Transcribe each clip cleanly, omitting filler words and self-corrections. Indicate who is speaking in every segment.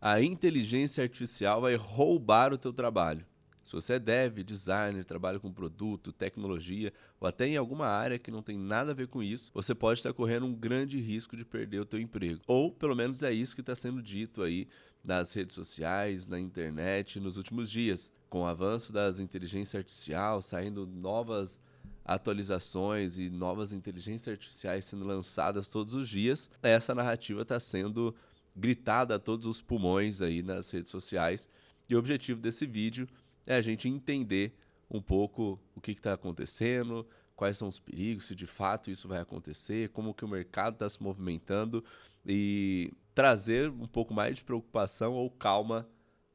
Speaker 1: A inteligência artificial vai roubar o teu trabalho. Se você é dev, designer, trabalha com produto, tecnologia ou até em alguma área que não tem nada a ver com isso, você pode estar correndo um grande risco de perder o teu emprego. Ou pelo menos é isso que está sendo dito aí nas redes sociais, na internet nos últimos dias. Com o avanço das inteligências artificiais, saindo novas atualizações e novas inteligências artificiais sendo lançadas todos os dias, essa narrativa está sendo gritada a todos os pulmões aí nas redes sociais. E o objetivo desse vídeo é a gente entender um pouco o que está acontecendo, quais são os perigos, se de fato isso vai acontecer, como que o mercado está se movimentando e trazer um pouco mais de preocupação ou calma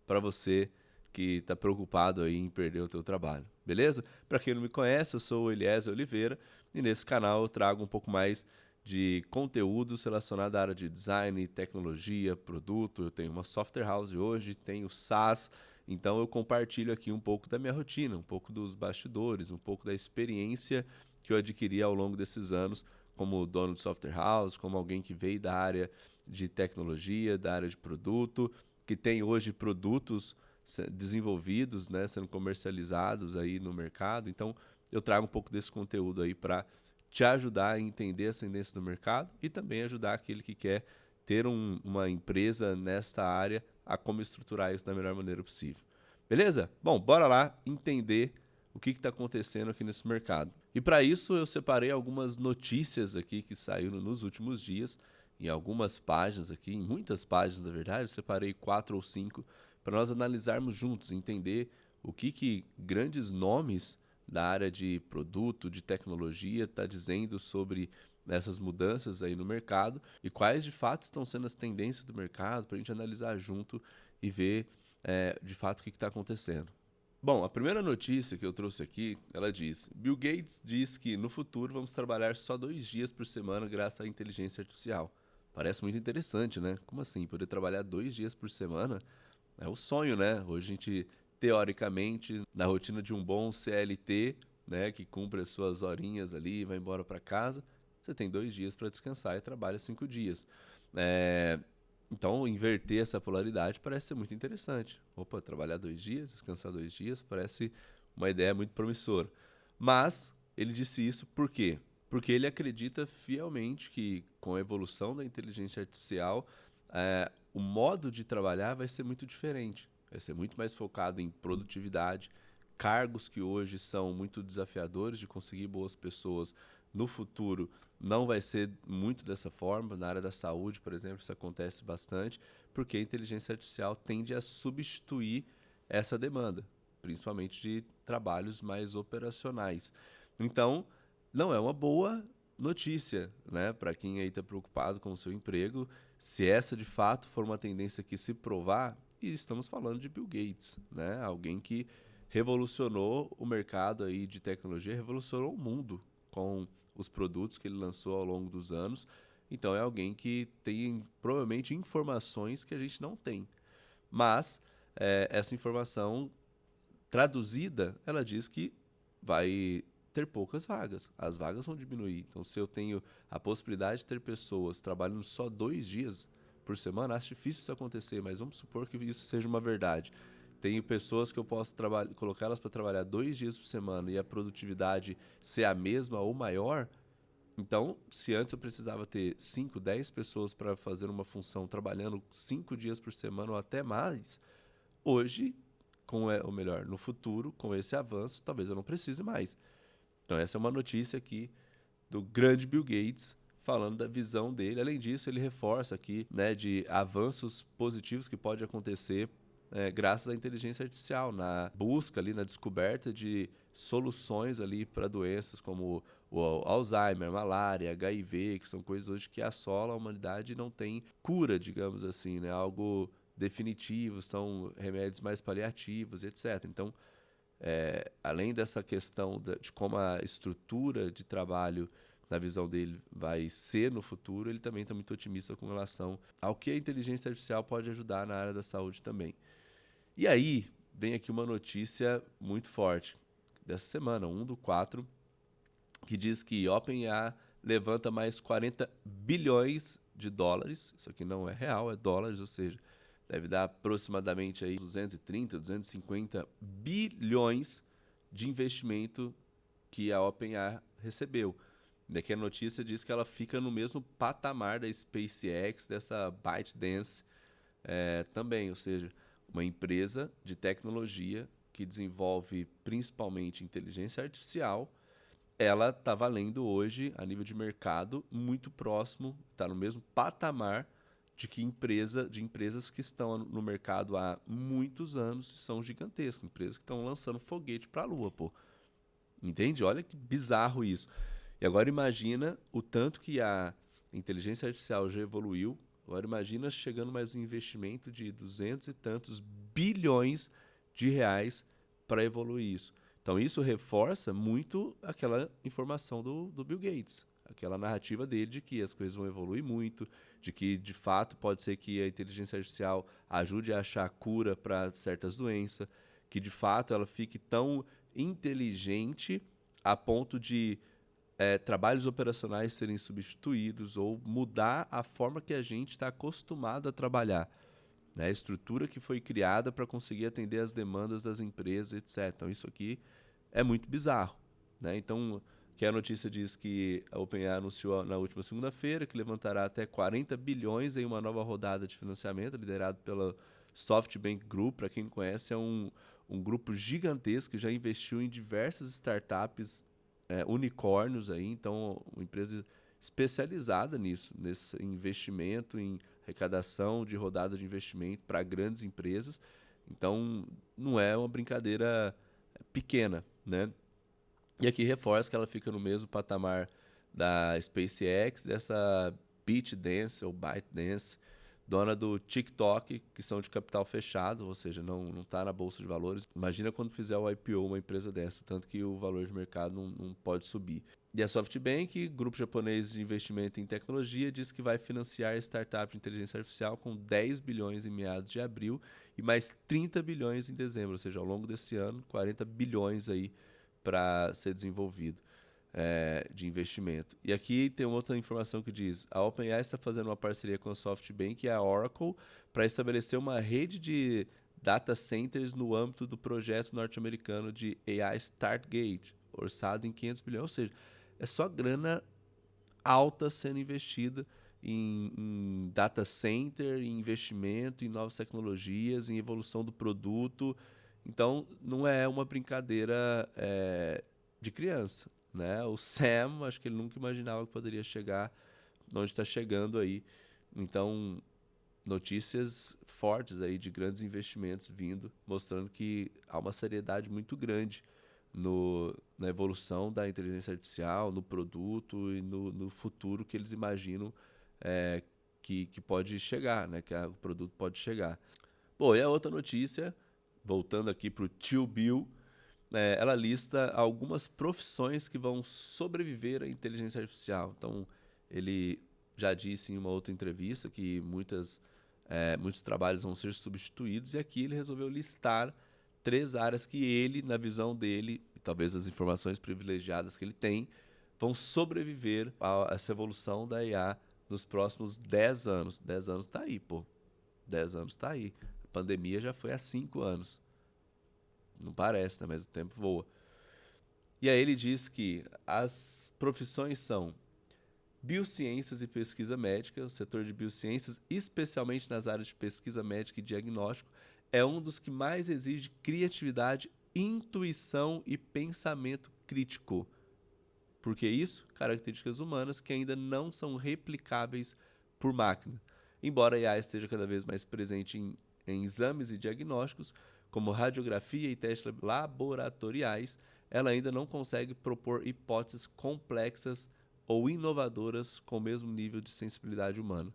Speaker 1: para você que está preocupado aí em perder o teu trabalho, beleza? Para quem não me conhece, eu sou o Eliezer Oliveira e nesse canal eu trago um pouco mais de conteúdos relacionados à área de design, tecnologia, produto. Eu tenho uma software house hoje, tenho SaaS, então eu compartilho aqui um pouco da minha rotina, um pouco dos bastidores, um pouco da experiência que eu adquiri ao longo desses anos como dono de software house, como alguém que veio da área de tecnologia, da área de produto, que tem hoje produtos desenvolvidos, né, sendo comercializados aí no mercado. Então eu trago um pouco desse conteúdo aí para te ajudar a entender as tendências do mercado e também ajudar aquele que quer ter uma empresa nesta área a como estruturar isso da melhor maneira possível. Beleza? Bom, bora lá entender o que está acontecendo aqui nesse mercado. E para isso eu separei algumas notícias aqui que saíram nos últimos dias, em algumas páginas aqui, em muitas páginas na verdade, eu separei 4 ou 5 para nós analisarmos juntos, entender o que grandes nomes da área de produto, de tecnologia, está dizendo sobre essas mudanças aí no mercado e quais de fato estão sendo as tendências do mercado para a gente analisar junto e ver de fato o que está acontecendo. Bom, a primeira notícia que eu trouxe aqui, ela diz: Bill Gates diz que no futuro vamos trabalhar só 2 dias por semana graças à inteligência artificial. Parece muito interessante, né? Como assim? Poder trabalhar 2 dias por semana? É o sonho, né? Hoje a gente, teoricamente, na rotina de um bom CLT, né, que cumpre as suas horinhas ali e vai embora para casa, você tem 2 dias para descansar e trabalha 5 dias. É, Então, inverter essa polaridade parece ser muito interessante. Opa, trabalhar 2 dias, descansar 2 dias, parece uma ideia muito promissora. Mas ele disse isso por quê? Porque ele acredita fielmente que com a evolução da inteligência artificial, o modo de trabalhar vai ser muito diferente. Vai ser muito mais focado em produtividade, cargos que hoje são muito desafiadores de conseguir boas pessoas. No futuro não vai ser muito dessa forma. Na área da saúde, por exemplo, isso acontece bastante, porque a inteligência artificial tende a substituir essa demanda, principalmente de trabalhos mais operacionais. Então, não é uma boa notícia, né, para quem aí está preocupado com o seu emprego, se essa de fato for uma tendência que se provar, e estamos falando de Bill Gates, né, alguém que revolucionou o mercado aí de tecnologia, revolucionou o mundo com os produtos que ele lançou ao longo dos anos. Então é alguém que tem provavelmente informações que a gente não tem. Mas essa informação traduzida, ela diz que vai ter poucas vagas. As vagas vão diminuir. Então, se eu tenho a possibilidade de ter pessoas trabalhando só 2 dias por semana, acho difícil isso acontecer, mas vamos supor que isso seja uma verdade. Tenho pessoas que eu posso colocá-las para trabalhar 2 dias por semana e a produtividade ser a mesma ou maior. Então, se antes eu precisava ter 5, 10 pessoas para fazer uma função trabalhando 5 dias por semana ou até mais, hoje, ou melhor, no futuro, com esse avanço, talvez eu não precise mais. Então essa é uma notícia aqui do grande Bill Gates falando da visão dele. Além disso, ele reforça aqui, né, de avanços positivos que pode acontecer graças à inteligência artificial, na busca ali, na descoberta de soluções ali para doenças como o Alzheimer, malária, HIV, que são coisas hoje que assolam a humanidade e não tem cura, digamos assim, né, algo definitivo, são remédios mais paliativos, etc. Então, além dessa questão de como a estrutura de trabalho, na visão dele, vai ser no futuro, ele também está muito otimista com relação ao que a inteligência artificial pode ajudar na área da saúde também. E aí, vem aqui uma notícia muito forte dessa semana, 1/4, que diz que OpenAI levanta mais 40 bilhões de dólares, isso aqui não é real, é dólares, ou seja, deve dar aproximadamente aí 230, 250 bilhões de investimento que a OpenAI recebeu. Daqui a notícia diz que ela fica no mesmo patamar da SpaceX, dessa ByteDance também, ou seja, uma empresa de tecnologia que desenvolve principalmente inteligência artificial. Ela está valendo hoje, a nível de mercado, muito próximo, está no mesmo patamar de empresas que estão no mercado há muitos anos e são gigantescas, empresas que estão lançando foguete para a Lua, pô. Entende? Olha que bizarro isso. E agora imagina o tanto que a inteligência artificial já evoluiu. Agora imagina chegando mais um investimento de 200 e tantos bilhões de reais para evoluir isso. Então isso reforça muito aquela informação do Bill Gates, aquela narrativa dele de que as coisas vão evoluir muito, de que de fato pode ser que a inteligência artificial ajude a achar cura para certas doenças, que de fato ela fique tão inteligente a ponto de trabalhos operacionais serem substituídos ou mudar a forma que a gente está acostumado a trabalhar, né? A estrutura que foi criada para conseguir atender as demandas das empresas, etc. Então, isso aqui é muito bizarro, né? Então, que a notícia diz que a OpenAI anunciou na última segunda-feira que levantará até 40 bilhões em uma nova rodada de financiamento, liderado pela SoftBank Group. Para quem não conhece, é um grupo gigantesco que já investiu em diversas startups unicórnios aí, então uma empresa especializada nisso, nesse investimento em arrecadação de rodada de investimento para grandes empresas. Então não é uma brincadeira pequena, né? E aqui reforça que ela fica no mesmo patamar da SpaceX, dessa ByteDance, dona do TikTok, que são de capital fechado, ou seja, não está na bolsa de valores. Imagina quando fizer o IPO uma empresa dessa, tanto que o valor de mercado não pode subir. E a SoftBank, grupo japonês de investimento em tecnologia, diz que vai financiar startup de inteligência artificial com 10 bilhões em meados de abril e mais 30 bilhões em dezembro, ou seja, ao longo desse ano, 40 bilhões aí para ser desenvolvido de investimento. E aqui tem uma outra informação que diz: a OpenAI está fazendo uma parceria com a SoftBank e a Oracle para estabelecer uma rede de data centers no âmbito do projeto norte-americano de AI Stargate, orçado em 500 bilhões. Ou seja, é só grana alta sendo investida em data center, em investimento, em novas tecnologias, em evolução do produto. Então, não é uma brincadeira de criança, né? O Sam, acho que ele nunca imaginava que poderia chegar onde está chegando aí. Então, notícias fortes aí de grandes investimentos vindo, mostrando que há uma seriedade muito grande na evolução da inteligência artificial, no produto e no futuro que eles imaginam que pode chegar, né? Que o produto pode chegar. Bom, e a outra notícia, voltando aqui para o tio Bill, ela lista algumas profissões que vão sobreviver à inteligência artificial. Então, ele já disse em uma outra entrevista que muitos trabalhos vão ser substituídos, e aqui ele resolveu listar 3 áreas que ele, na visão dele, e talvez as informações privilegiadas que ele tem, vão sobreviver a essa evolução da IA nos próximos 10 anos. 10 anos está aí, pô. 10 anos está aí. A pandemia já foi há 5 anos. Não parece, né? Mas o tempo voa. E aí ele diz que as profissões são biociências e pesquisa médica. O setor de biociências, especialmente nas áreas de pesquisa médica e diagnóstico, é um dos que mais exige criatividade, intuição e pensamento crítico. Por que isso? Características humanas que ainda não são replicáveis por máquina. Embora a IA esteja cada vez mais presente em exames e diagnósticos, como radiografia e testes laboratoriais, ela ainda não consegue propor hipóteses complexas ou inovadoras com o mesmo nível de sensibilidade humana.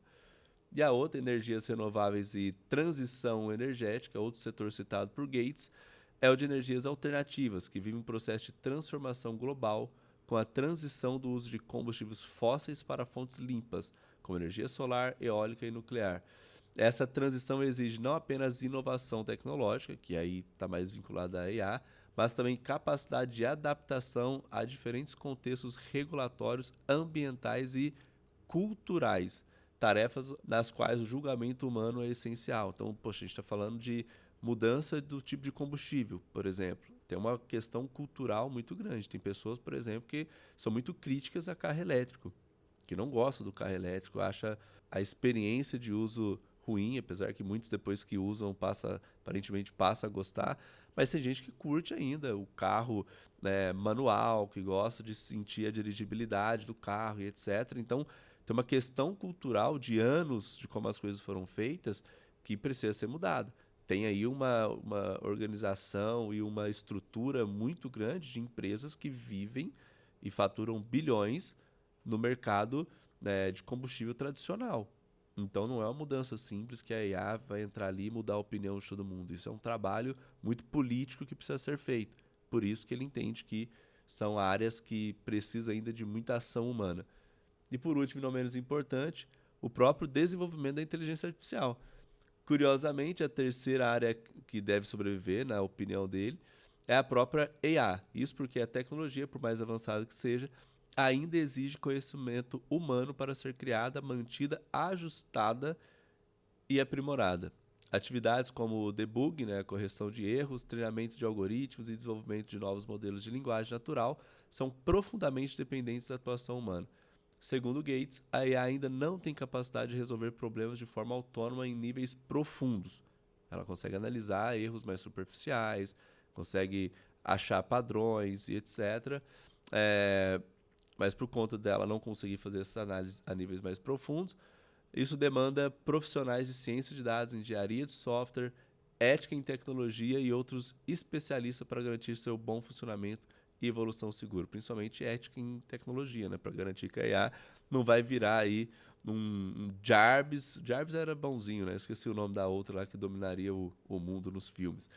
Speaker 1: E a outra, energias renováveis e transição energética, outro setor citado por Gates, é o de energias alternativas, que vive um processo de transformação global com a transição do uso de combustíveis fósseis para fontes limpas, como energia solar, eólica e nuclear. Essa transição exige não apenas inovação tecnológica, que aí está mais vinculada à IA, mas também capacidade de adaptação a diferentes contextos regulatórios, ambientais e culturais. tarefas nas quais o julgamento humano é essencial. Então, poxa, a gente está falando de mudança do tipo de combustível, por exemplo. Tem uma questão cultural muito grande. Tem pessoas, por exemplo, que são muito críticas a carro elétrico, que não gostam do carro elétrico, acha a experiência de uso ruim, apesar que muitos depois que usam aparentemente passa a gostar, mas tem gente que curte ainda o carro, né, manual, que gosta de sentir a dirigibilidade do carro e etc. Então, tem uma questão cultural de anos de como as coisas foram feitas que precisa ser mudada. Tem aí uma organização e uma estrutura muito grande de empresas que vivem e faturam bilhões no mercado, né, de combustível tradicional. Então não é uma mudança simples que a IA vai entrar ali e mudar a opinião de todo mundo. Isso é um trabalho muito político que precisa ser feito. Por isso que ele entende que são áreas que precisam ainda de muita ação humana. E por último, e não menos importante, o próprio desenvolvimento da inteligência artificial. Curiosamente, a terceira área que deve sobreviver, na opinião dele, é a própria IA. Isso porque a tecnologia, por mais avançada que seja, ainda exige conhecimento humano para ser criada, mantida, ajustada e aprimorada. Atividades como debug, né, correção de erros, treinamento de algoritmos e desenvolvimento de novos modelos de linguagem natural são profundamente dependentes da atuação humana. Segundo Gates, a IA ainda não tem capacidade de resolver problemas de forma autônoma em níveis profundos. Ela consegue analisar erros mais superficiais, consegue achar padrões e etc. Mas por conta dela não conseguir fazer essa análise a níveis mais profundos, isso demanda profissionais de ciência de dados, engenharia de software, ética em tecnologia e outros especialistas para garantir seu bom funcionamento e evolução segura, principalmente ética em tecnologia, né, para garantir que a IA não vai virar aí um Jarvis. Jarvis era bonzinho, né? Esqueci o nome da outra lá que dominaria o mundo nos filmes.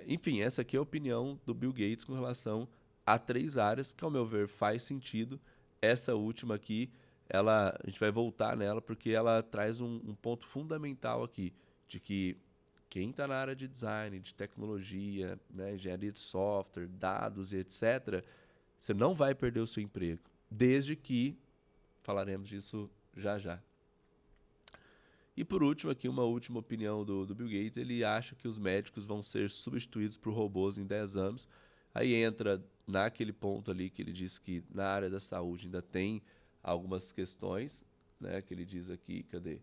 Speaker 1: Enfim, essa aqui é a opinião do Bill Gates com relação a 3 áreas que, ao meu ver, faz sentido. Essa última aqui, a gente vai voltar nela porque ela traz um ponto fundamental aqui, de que quem está na área de design, de tecnologia, né, engenharia de software, dados e etc., você não vai perder o seu emprego, desde que, falaremos disso já já. E por último, aqui uma última opinião do Bill Gates, ele acha que os médicos vão ser substituídos por robôs em 10 anos. Aí entra naquele ponto ali que ele diz que na área da saúde ainda tem algumas questões, né, que ele diz aqui, cadê?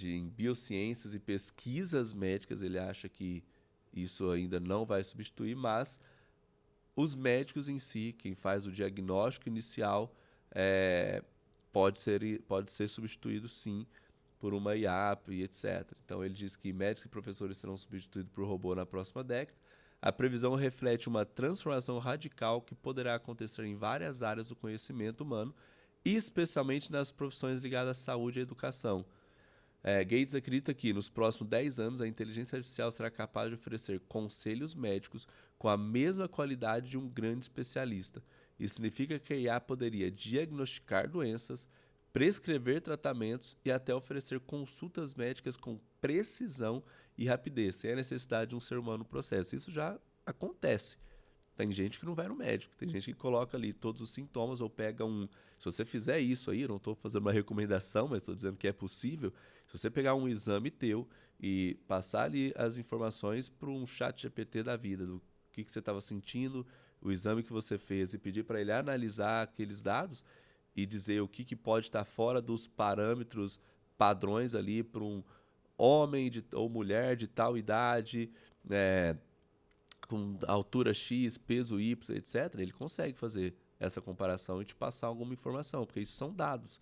Speaker 1: Em biociências e pesquisas médicas, ele acha que isso ainda não vai substituir, mas os médicos em si, quem faz o diagnóstico inicial, pode ser substituído sim por uma IA e etc. Então ele diz que médicos e professores serão substituídos por robô na próxima década. A previsão reflete uma transformação radical que poderá acontecer em várias áreas do conhecimento humano, especialmente nas profissões ligadas à saúde e à educação. Gates acredita que, nos próximos 10 anos, a inteligência artificial será capaz de oferecer conselhos médicos com a mesma qualidade de um grande especialista. Isso significa que a IA poderia diagnosticar doenças, prescrever tratamentos e até oferecer consultas médicas com precisão e rapidez, sem a necessidade de um ser humano no processo. Isso já acontece. Tem gente que não vai no médico, tem gente que coloca ali todos os sintomas ou pega Se você fizer isso aí, eu não estou fazendo uma recomendação, mas estou dizendo que é possível. Se você pegar um exame teu e passar ali as informações para um chat GPT da vida, do que você estava sentindo, o exame que você fez, e pedir para ele analisar aqueles dados e dizer o que pode estar fora dos parâmetros padrões ali para um homem ou mulher de tal idade, com altura X, peso Y, etc., ele consegue fazer essa comparação e te passar alguma informação, porque isso são dados.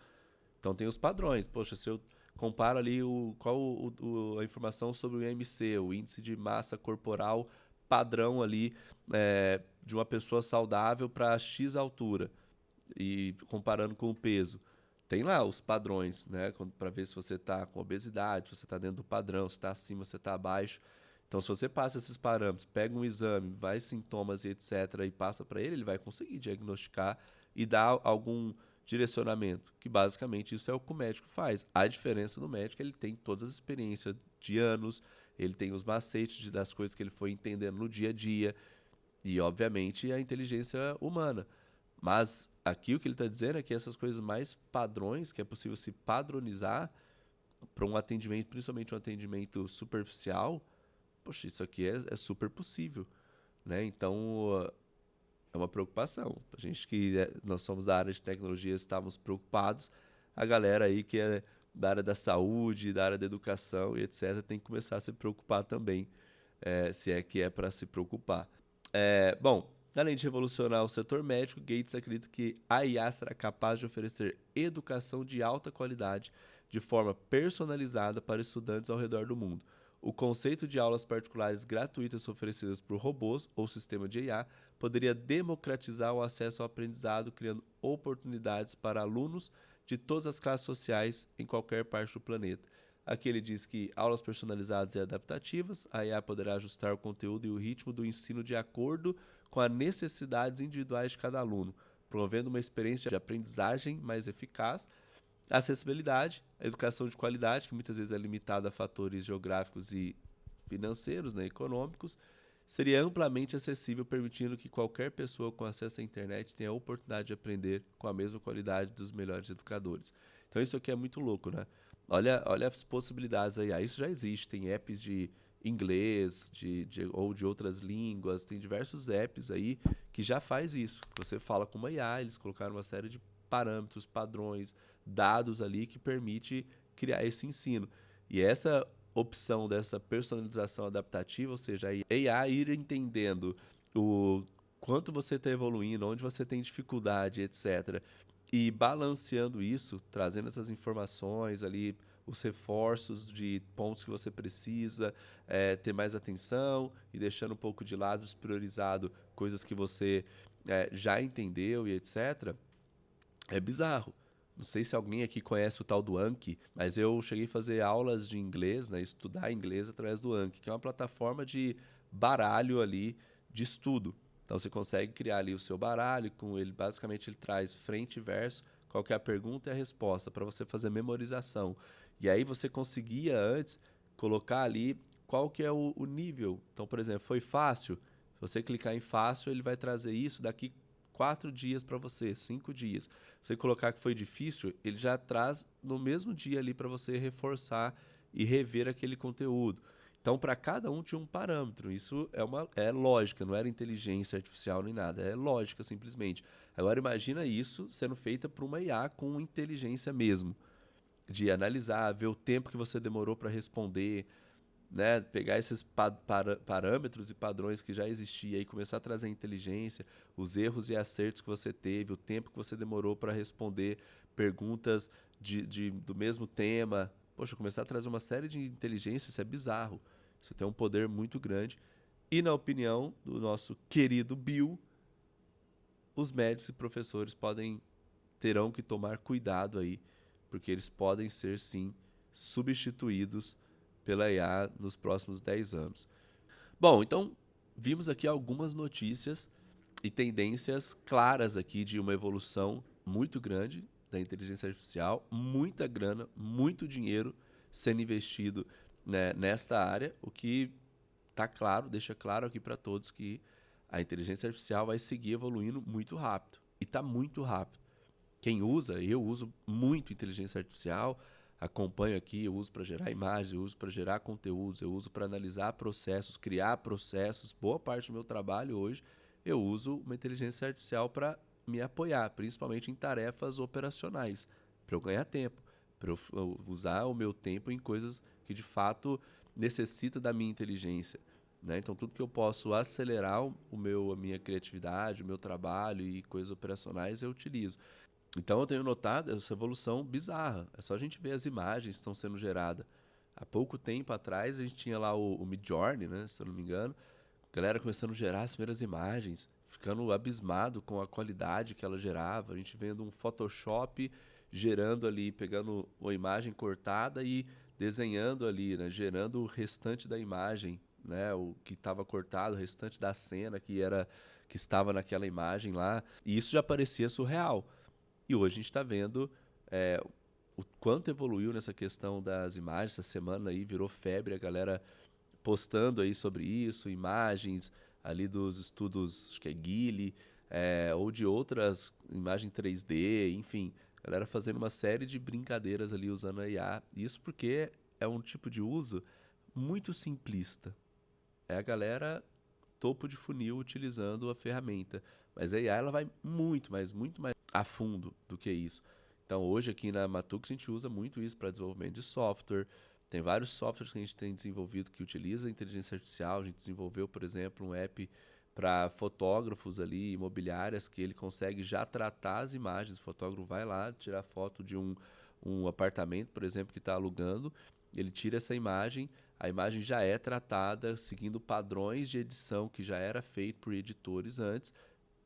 Speaker 1: Então tem os padrões. Poxa, se eu comparo ali a informação sobre o IMC, o índice de massa corporal padrão ali de uma pessoa saudável para X altura, e comparando com o peso. Tem lá os padrões, né, para ver se você está com obesidade, se você está dentro do padrão, se está acima, se está abaixo. Então, se você passa esses parâmetros, pega um exame, vai sintomas e etc., e passa para ele, ele vai conseguir diagnosticar e dar algum direcionamento, que basicamente isso é o que o médico faz. A diferença do médico, ele tem todas as experiências de anos, ele tem os macetes das coisas que ele foi entendendo no dia a dia e, obviamente, a inteligência humana. Mas aqui o que ele está dizendo é que essas coisas mais padrões, que é possível se padronizar para um atendimento, principalmente um atendimento superficial, poxa, isso aqui é super possível, né? Então, é uma preocupação. A gente nós somos da área de tecnologia, estávamos preocupados. A galera aí que é da área da saúde, da área da educação e etc., tem que começar a se preocupar também, se é que é para se preocupar. Bom, além de revolucionar o setor médico, Gates acredita que a IA será capaz de oferecer educação de alta qualidade de forma personalizada para estudantes ao redor do mundo. O conceito de aulas particulares gratuitas oferecidas por robôs ou sistema de IA poderia democratizar o acesso ao aprendizado, criando oportunidades para alunos de todas as classes sociais em qualquer parte do planeta. Aqui ele diz que aulas personalizadas e adaptativas, a IA poderá ajustar o conteúdo e o ritmo do ensino de acordo com as necessidades individuais de cada aluno, promovendo uma experiência de aprendizagem mais eficaz. Acessibilidade, a educação de qualidade, que muitas vezes é limitada a fatores geográficos e financeiros, né, econômicos, seria amplamente acessível, permitindo que qualquer pessoa com acesso à internet tenha a oportunidade de aprender com a mesma qualidade dos melhores educadores. Então isso aqui é muito louco, né? Olha as possibilidades aí. Isso já existe, tem apps de inglês ou de outras línguas, tem diversos apps aí que já faz isso. Você fala com uma IA, eles colocaram uma série de parâmetros, padrões, dados ali que permite criar esse ensino. E essa opção dessa personalização adaptativa, ou seja, a AI ir entendendo o quanto você está evoluindo, onde você tem dificuldade, etc. E balanceando isso, trazendo essas informações ali, os reforços de pontos que você precisa, ter mais atenção e deixando um pouco de lado, despriorizado coisas que você já entendeu e etc. É bizarro. Não sei se alguém aqui conhece o tal do Anki, mas eu cheguei a fazer aulas de inglês, né, estudar inglês através do Anki, que é uma plataforma de baralho ali de estudo. Então você consegue criar ali o seu baralho, com ele basicamente ele traz frente e verso, qual que é a pergunta e a resposta para você fazer memorização. E aí você conseguia antes colocar ali qual que é o nível. Então, por exemplo, foi fácil. Se você clicar em fácil, ele vai trazer isso daqui 4 dias para você, 5 dias. Você colocar que foi difícil, ele já traz no mesmo dia ali para você reforçar e rever aquele conteúdo. Então, para cada um tinha um parâmetro. Isso é lógica, não era inteligência artificial nem nada. É lógica, simplesmente. Agora, imagina isso sendo feita por uma IA com inteligência mesmo. De analisar, ver o tempo que você demorou para responder, né, pegar esses parâmetros e padrões que já existiam e começar a trazer inteligência, os erros e acertos que você teve, o tempo que você demorou para responder perguntas do mesmo tema. Poxa, começar a trazer uma série de inteligência, isso é bizarro. Isso tem um poder muito grande. E na opinião do nosso querido Bill, os médicos e professores terão que tomar cuidado aí, porque eles podem ser sim substituídos pela IA nos próximos 10 anos. Bom, então vimos aqui algumas notícias e tendências claras aqui de uma evolução muito grande da inteligência artificial, muita grana, muito dinheiro sendo investido, né, nesta área, o que tá claro, deixa claro aqui para todos que a inteligência artificial vai seguir evoluindo muito rápido. E está muito rápido. Quem usa, eu uso muito inteligência artificial, acompanho aqui, eu uso para gerar imagens, eu uso para gerar conteúdos, eu uso para analisar processos, criar processos. Boa parte do meu trabalho hoje eu uso uma inteligência artificial para me apoiar, principalmente em tarefas operacionais, para eu ganhar tempo, para eu usar o meu tempo em coisas que de fato necessitam da minha inteligência. Né? Então, tudo que eu posso acelerar a minha criatividade, o meu trabalho e coisas operacionais, eu utilizo. Então eu tenho notado essa evolução bizarra. É só a gente ver as imagens que estão sendo geradas. Há pouco tempo atrás a gente tinha lá o Midjourney, né, se eu não me engano. A galera começando a gerar as primeiras imagens, ficando abismado com a qualidade que ela gerava. A gente vendo um Photoshop gerando ali, pegando uma imagem cortada e desenhando ali, né, gerando o restante da imagem, né, o que estava cortado, o restante da cena que estava naquela imagem lá. E isso já parecia surreal. E hoje a gente está vendo o quanto evoluiu nessa questão das imagens. Essa semana aí virou febre, a galera postando aí sobre isso, imagens ali dos estudos, acho que é Gili, ou de outras, imagem 3D, enfim, a galera fazendo uma série de brincadeiras ali usando a IA. Isso porque é um tipo de uso muito simplista. É a galera topo de funil utilizando a ferramenta. Mas a IA ela vai muito mais a fundo do que isso. Então hoje aqui na Matux a gente usa muito isso para desenvolvimento de software. Tem vários softwares que a gente tem desenvolvido que utiliza a inteligência artificial. A gente desenvolveu, por exemplo, um app para fotógrafos ali, imobiliárias, que ele consegue já tratar as imagens. O fotógrafo vai lá tirar foto de um apartamento, por exemplo, que está alugando. Ele tira essa imagem, a imagem já é tratada seguindo padrões de edição que já era feito por editores antes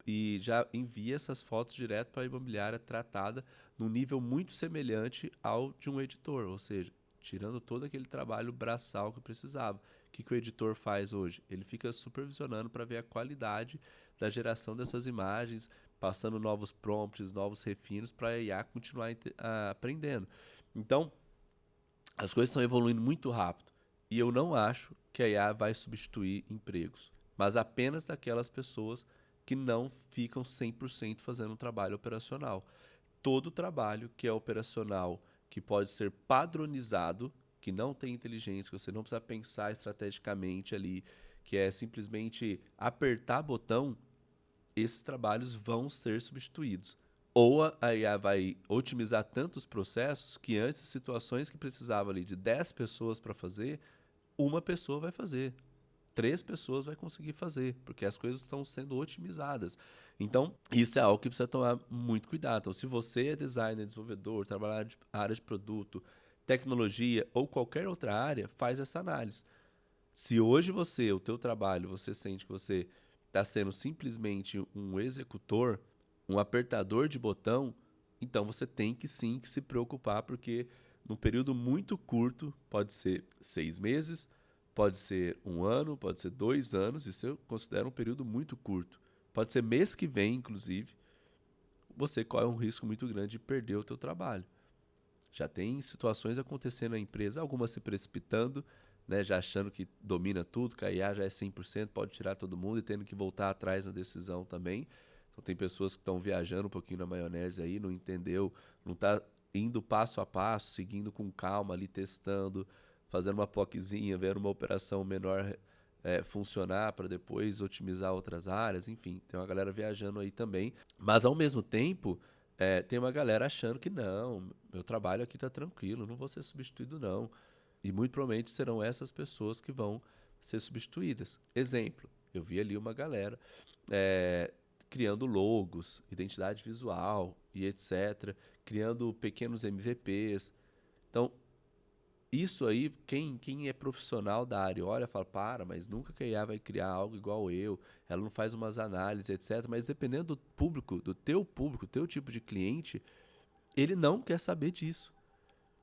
Speaker 1: e já envia essas fotos direto para a imobiliária tratada num nível muito semelhante ao de um editor, ou seja, tirando todo aquele trabalho braçal que precisava. O que o editor faz hoje? Ele fica supervisionando para ver a qualidade da geração dessas imagens, passando novos prompts, novos refinos para a IA continuar aprendendo. Então, as coisas estão evoluindo muito rápido e eu não acho que a IA vai substituir empregos, mas apenas daquelas pessoas que não ficam 100% fazendo um trabalho operacional. Todo trabalho que é operacional, que pode ser padronizado, que não tem inteligência, que você não precisa pensar estrategicamente ali, que é simplesmente apertar botão, esses trabalhos vão ser substituídos. Ou a IA vai otimizar tantos processos que antes, situações que precisava ali de 10 pessoas para fazer, uma pessoa vai fazer. 3 pessoas vai conseguir fazer, porque as coisas estão sendo otimizadas. Então, isso é algo que precisa tomar muito cuidado. Então, se você é designer, desenvolvedor, trabalhar na área de produto, tecnologia ou qualquer outra área, faz essa análise. Se hoje o teu trabalho, você sente que você está sendo simplesmente um executor, um apertador de botão, então você tem que sim que se preocupar, porque num período muito curto, pode ser 6 meses, pode ser 1 ano, pode ser 2 anos, isso eu considero um período muito curto. Pode ser mês que vem, inclusive, você corre um risco muito grande de perder o teu trabalho. Já tem situações acontecendo na empresa, algumas se precipitando, né, já achando que domina tudo, que a IA já é 100%, pode tirar todo mundo e tendo que voltar atrás na decisão também. Então tem pessoas que estão viajando um pouquinho na maionese aí, não entendeu, não está indo passo a passo, seguindo com calma ali, testando, fazendo uma POCzinha, vendo uma operação menor funcionar para depois otimizar outras áreas, enfim, tem uma galera viajando aí também. Mas ao mesmo tempo, tem uma galera achando que não, meu trabalho aqui está tranquilo, não vou ser substituído não. E muito provavelmente serão essas pessoas que vão ser substituídas. Exemplo, eu vi ali uma galera criando logos, identidade visual e etc., criando pequenos MVPs. Então, isso aí, quem é profissional da área olha e fala, mas nunca que a IA vai criar algo igual eu, ela não faz umas análises, etc. Mas dependendo do público, do teu tipo de cliente, ele não quer saber disso.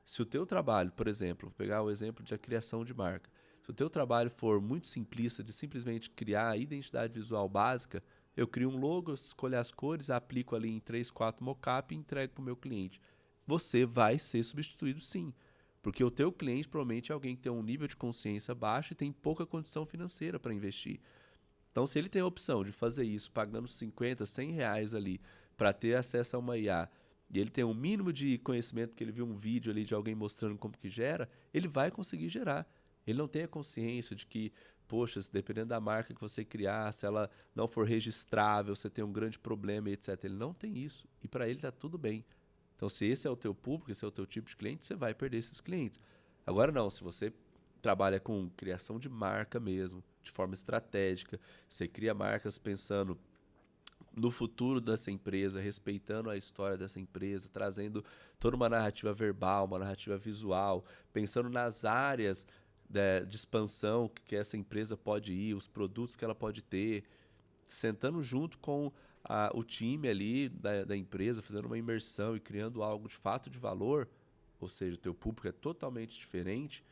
Speaker 1: Se o teu trabalho, por exemplo, vou pegar o exemplo da criação de marca, se o teu trabalho for muito simplista, de simplesmente criar a identidade visual básica, eu crio um logo, escolho as cores, aplico ali em 3, 4 mockup e entrego para o meu cliente. Você vai ser substituído sim, porque o teu cliente provavelmente é alguém que tem um nível de consciência baixo e tem pouca condição financeira para investir. Então, se ele tem a opção de fazer isso pagando 50, 100 reais ali para ter acesso a uma IA, e ele tem um mínimo de conhecimento, porque ele viu um vídeo ali de alguém mostrando como que gera, ele vai conseguir gerar. Ele não tem a consciência de que, poxa, se dependendo da marca que você criar, se ela não for registrável, você tem um grande problema, etc. Ele não tem isso. E para ele está tudo bem. Então, se esse é o teu público, esse é o teu tipo de cliente, você vai perder esses clientes. Agora não, se você trabalha com criação de marca mesmo, de forma estratégica, você cria marcas pensando no futuro dessa empresa, respeitando a história dessa empresa, trazendo toda uma narrativa verbal, uma narrativa visual, pensando nas áreas de expansão que essa empresa pode ir, os produtos que ela pode ter, sentando junto com o time ali da empresa, fazendo uma imersão e criando algo de fato de valor, ou seja, o teu público é totalmente diferente,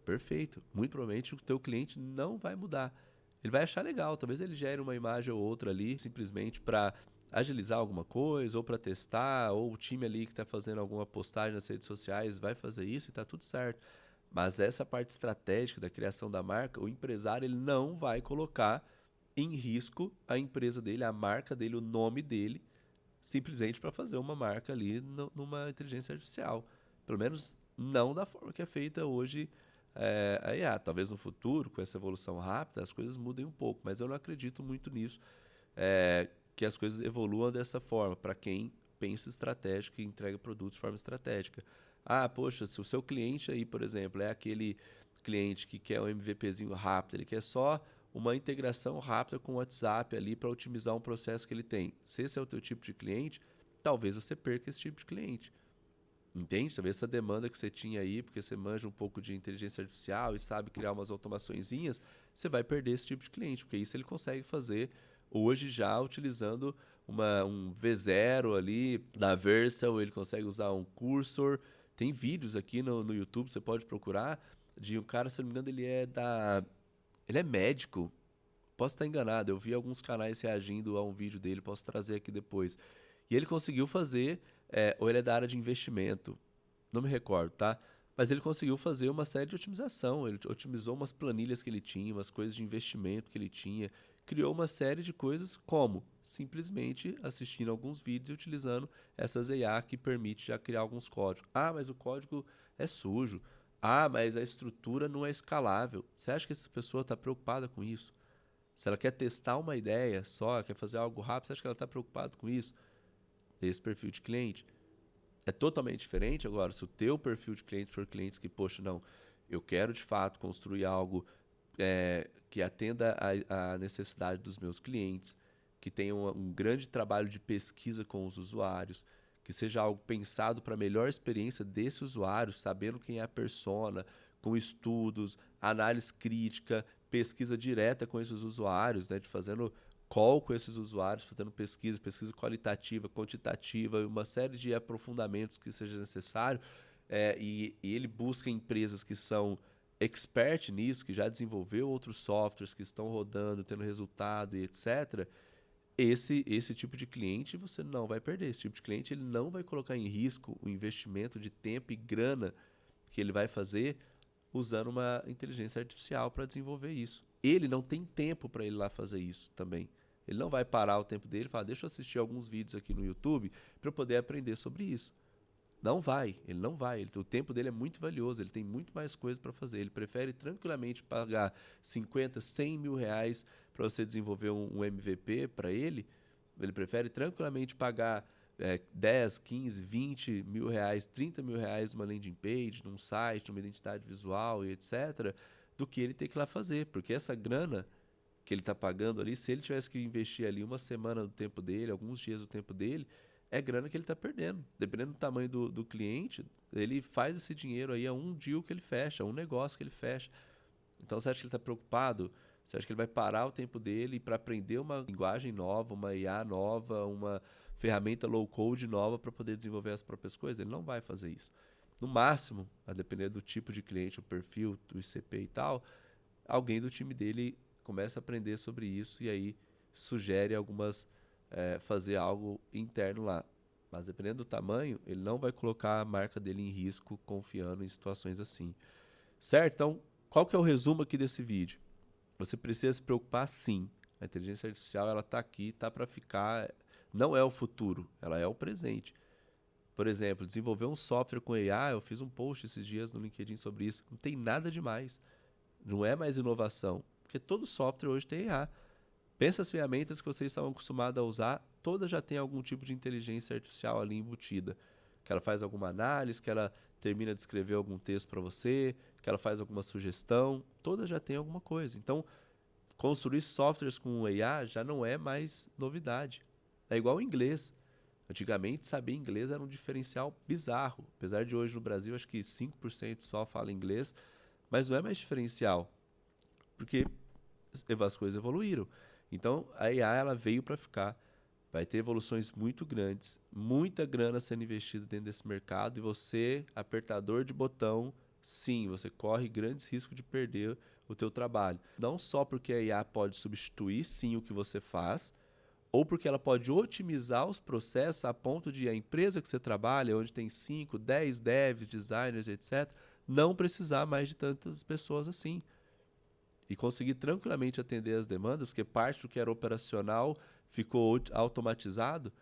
Speaker 1: perfeito. Muito provavelmente o teu cliente não vai mudar. Ele vai achar legal, talvez ele gere uma imagem ou outra ali, simplesmente para agilizar alguma coisa, ou para testar, ou o time ali que está fazendo alguma postagem nas redes sociais vai fazer isso e está tudo certo. Mas essa parte estratégica da criação da marca, o empresário ele não vai colocar em risco a empresa dele, a marca dele, o nome dele, simplesmente para fazer uma marca ali numa inteligência artificial. Pelo menos não da forma que é feita hoje a IA. Talvez no futuro, com essa evolução rápida, as coisas mudem um pouco, mas eu não acredito muito nisso, que as coisas evoluam dessa forma, para quem pensa estratégico e entrega produtos de forma estratégica. Ah, poxa, se o seu cliente aí, por exemplo, é aquele cliente que quer um MVPzinho rápido, ele quer só uma integração rápida com o WhatsApp ali para otimizar um processo que ele tem. Se esse é o teu tipo de cliente, talvez você perca esse tipo de cliente. Entende? Talvez essa demanda que você tinha aí, porque você manja um pouco de inteligência artificial e sabe criar umas automaçõezinhas, você vai perder esse tipo de cliente, porque isso ele consegue fazer hoje já utilizando um V0 ali da Versa, ou ele consegue usar um cursor. Tem vídeos aqui no YouTube, você pode procurar, de um cara, se não me engano, ele é médico. Posso estar enganado, eu vi alguns canais reagindo a um vídeo dele, posso trazer aqui depois. E ele conseguiu fazer, ou ele é da área de investimento, não me recordo, tá? Mas ele conseguiu fazer uma série de otimização. Ele otimizou umas planilhas que ele tinha, umas coisas de investimento que ele tinha. Criou uma série de coisas como? Simplesmente assistindo alguns vídeos e utilizando essas AI que permite já criar alguns códigos. Ah, mas o código é sujo. Ah, mas a estrutura não é escalável. Você acha que essa pessoa está preocupada com isso? Se ela quer testar uma ideia só, quer fazer algo rápido, você acha que ela está preocupada com isso? Esse perfil de cliente é totalmente diferente. Agora, se o teu perfil de cliente for clientes que, poxa, não, eu quero de fato construir algo que atenda a necessidade dos meus clientes, que tenha um grande trabalho de pesquisa com os usuários, que seja algo pensado para a melhor experiência desse usuário, sabendo quem é a persona, com estudos, análise crítica, pesquisa direta com esses usuários, né, de fazendo call com esses usuários, fazendo pesquisa qualitativa, quantitativa, uma série de aprofundamentos que seja necessário, e ele busca empresas que são expert nisso, que já desenvolveu outros softwares que estão rodando, tendo resultado e etc., esse tipo de cliente você não vai perder. Esse tipo de cliente ele não vai colocar em risco o investimento de tempo e grana que ele vai fazer usando uma inteligência artificial para desenvolver isso. Ele não tem tempo para ele lá fazer isso também. Ele não vai parar o tempo dele e falar, deixa eu assistir alguns vídeos aqui no YouTube para eu poder aprender sobre isso. Não vai, ele não vai. O tempo dele é muito valioso, ele tem muito mais coisas para fazer. Ele prefere tranquilamente pagar 50, 100 mil reais para você desenvolver um MVP para ele. Ele prefere tranquilamente pagar 10, 15, 20 mil reais, 30 mil reais numa landing page, num site, numa identidade visual e etc., do que ele ter que ir lá fazer. Porque essa grana que ele está pagando ali, se ele tivesse que investir ali uma semana do tempo dele, alguns dias do tempo dele, é grana que ele está perdendo. Dependendo do tamanho do cliente, ele faz esse dinheiro aí a um deal que ele fecha, a um negócio que ele fecha. Então você acha que ele está preocupado? Você acha que ele vai parar o tempo dele para aprender uma linguagem nova, uma IA nova, uma ferramenta low code nova para poder desenvolver as próprias coisas? Ele não vai fazer isso. No máximo, a depender do tipo de cliente, o perfil, do ICP e tal, alguém do time dele começa a aprender sobre isso e aí sugere fazer algo interno lá. Mas dependendo do tamanho, ele não vai colocar a marca dele em risco confiando em situações assim. Certo? Então, qual que é o resumo aqui desse vídeo? Você precisa se preocupar sim. A inteligência artificial ela está aqui, está para ficar. Não é o futuro, ela é o presente. Por exemplo, desenvolver um software com IA, eu fiz um post esses dias no LinkedIn sobre isso. Não tem nada demais. Não é mais inovação, porque todo software hoje tem IA. Pensa as ferramentas que vocês estavam acostumados a usar, todas já têm algum tipo de inteligência artificial ali embutida. Que ela faz alguma análise, que ela termina de escrever algum texto para você, que ela faz alguma sugestão, todas já têm alguma coisa. Então, construir softwares com IA já não é mais novidade. É igual o inglês. Antigamente, saber inglês era um diferencial bizarro. Apesar de hoje no Brasil, acho que 5% só fala inglês, mas não é mais diferencial, porque as coisas evoluíram. Então, a IA ela veio para ficar. Vai ter evoluções muito grandes, muita grana sendo investida dentro desse mercado e você, apertador de botão, sim, você corre grandes riscos de perder o teu trabalho. Não só porque a IA pode substituir, sim, o que você faz, ou porque ela pode otimizar os processos a ponto de a empresa que você trabalha, onde tem 5, 10 devs, designers, etc., não precisar mais de tantas pessoas assim. e conseguir tranquilamente atender as demandas, porque parte do que era operacional ficou automatizado,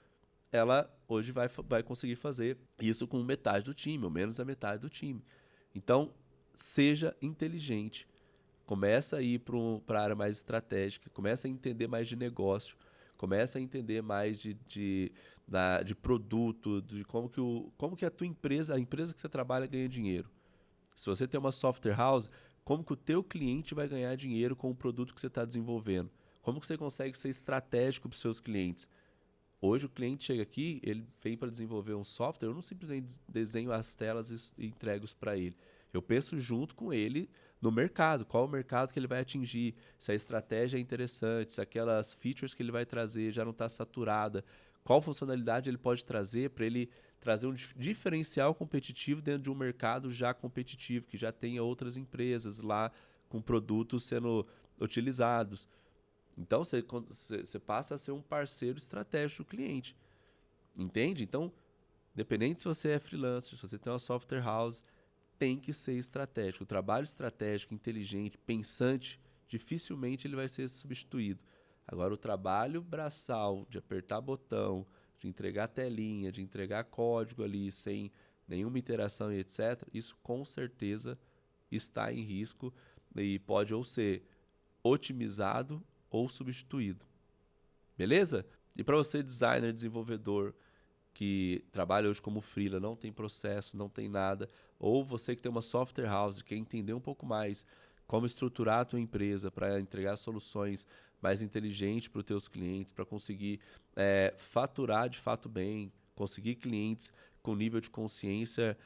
Speaker 1: ela hoje vai conseguir fazer isso com metade do time, ou menos da metade do time. Então, seja inteligente. Começa a ir para a área mais estratégica, começa a entender mais de negócio, começa a entender mais de produto, de como que a tua empresa, a empresa que você trabalha ganha dinheiro. Se você tem uma software house, como que o teu cliente vai ganhar dinheiro com o produto que você está desenvolvendo? Como que você consegue ser estratégico para os seus clientes? Hoje o cliente chega aqui, ele vem para desenvolver um software, eu não simplesmente desenho as telas e entrego isso para ele. Eu penso junto com ele no mercado, qual o mercado que ele vai atingir, se a estratégia é interessante, se aquelas features que ele vai trazer já não está saturada, qual funcionalidade ele pode trazer para ele trazer um diferencial competitivo dentro de um mercado já competitivo, que já tenha outras empresas lá com produtos sendo utilizados. Então, você passa a ser um parceiro estratégico do cliente. Entende? Então, independente se você é freelancer, se você tem uma software house, tem que ser estratégico. O trabalho estratégico, inteligente, pensante, dificilmente ele vai ser substituído. Agora, o trabalho braçal, de apertar botão, de entregar telinha, de entregar código ali sem nenhuma interação e etc., isso com certeza está em risco e pode ou ser otimizado ou substituído. Beleza? E para você, designer, desenvolvedor, que trabalha hoje como freela, não tem processo, não tem nada, ou você que tem uma software house, quer entender um pouco mais como estruturar a tua empresa para entregar soluções mais inteligentes para os teus clientes, para conseguir faturar de fato bem, conseguir clientes com nível de consciência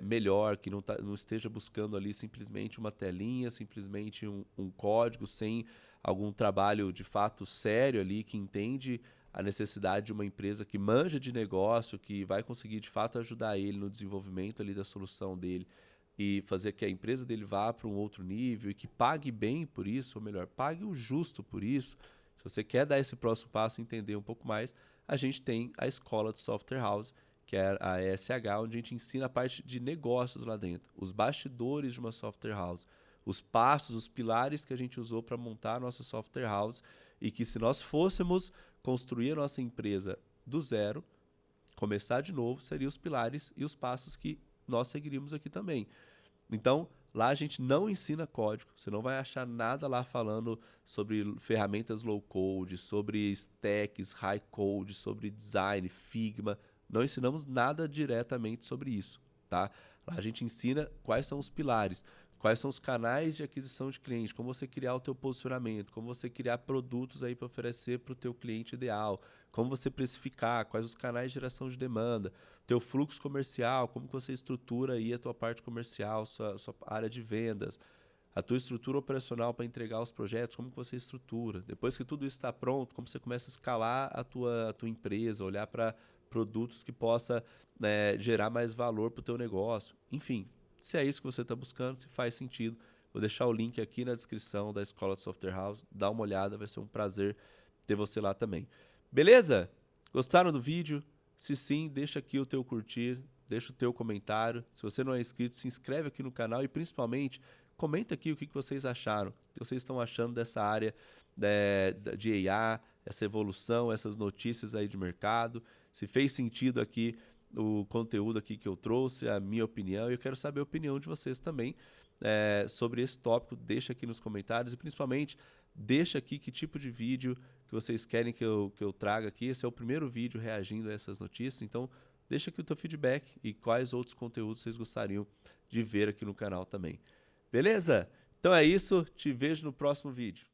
Speaker 1: melhor, que não esteja buscando ali simplesmente uma telinha, simplesmente um código, sem algum trabalho de fato sério ali, que entende a necessidade de uma empresa que manja de negócio, que vai conseguir de fato ajudar ele no desenvolvimento ali da solução dele e fazer que a empresa dele vá para um outro nível e que pague bem por isso, ou melhor, pague o justo por isso. Se você quer dar esse próximo passo e entender um pouco mais, a gente tem a Escola de Software House, que é a ESH, onde a gente ensina a parte de negócios lá dentro, os bastidores de uma software house, os passos, os pilares que a gente usou para montar a nossa software house e que se nós fôssemos construir a nossa empresa do zero, começar de novo, seriam os pilares e os passos que nós seguiríamos aqui também. Então, lá a gente não ensina código, você não vai achar nada lá falando sobre ferramentas low code, sobre stacks, high code, sobre design, Figma. Não ensinamos nada diretamente sobre isso, tá? Lá a gente ensina quais são os pilares, quais são os canais de aquisição de cliente, como você criar o teu posicionamento, como você criar produtos aí para oferecer para o teu cliente ideal, como você precificar, quais os canais de geração de demanda, teu fluxo comercial, como você estrutura aí a tua parte comercial, sua área de vendas, a tua estrutura operacional para entregar os projetos, como que você estrutura. Depois que tudo isso está pronto, como você começa a escalar a tua empresa, olhar para produtos que possa gerar mais valor para o teu negócio. Enfim, se é isso que você está buscando, se faz sentido, vou deixar o link aqui na descrição da Escola de Software House. Dá uma olhada, vai ser um prazer ter você lá também. Beleza? Gostaram do vídeo? Se sim, deixa aqui o teu curtir, deixa o teu comentário. Se você não é inscrito, se inscreve aqui no canal e principalmente comenta aqui o que vocês acharam, o que vocês estão achando dessa área de IA, essa evolução, essas notícias aí de mercado, se fez sentido aqui o conteúdo aqui que eu trouxe, a minha opinião, e eu quero saber a opinião de vocês também sobre esse tópico. Deixa aqui nos comentários e principalmente deixa aqui que tipo de vídeo que vocês querem que eu traga aqui. Esse é o primeiro vídeo reagindo a essas notícias, então deixa aqui o teu feedback e quais outros conteúdos vocês gostariam de ver aqui no canal também. Beleza? Então é isso, te vejo no próximo vídeo.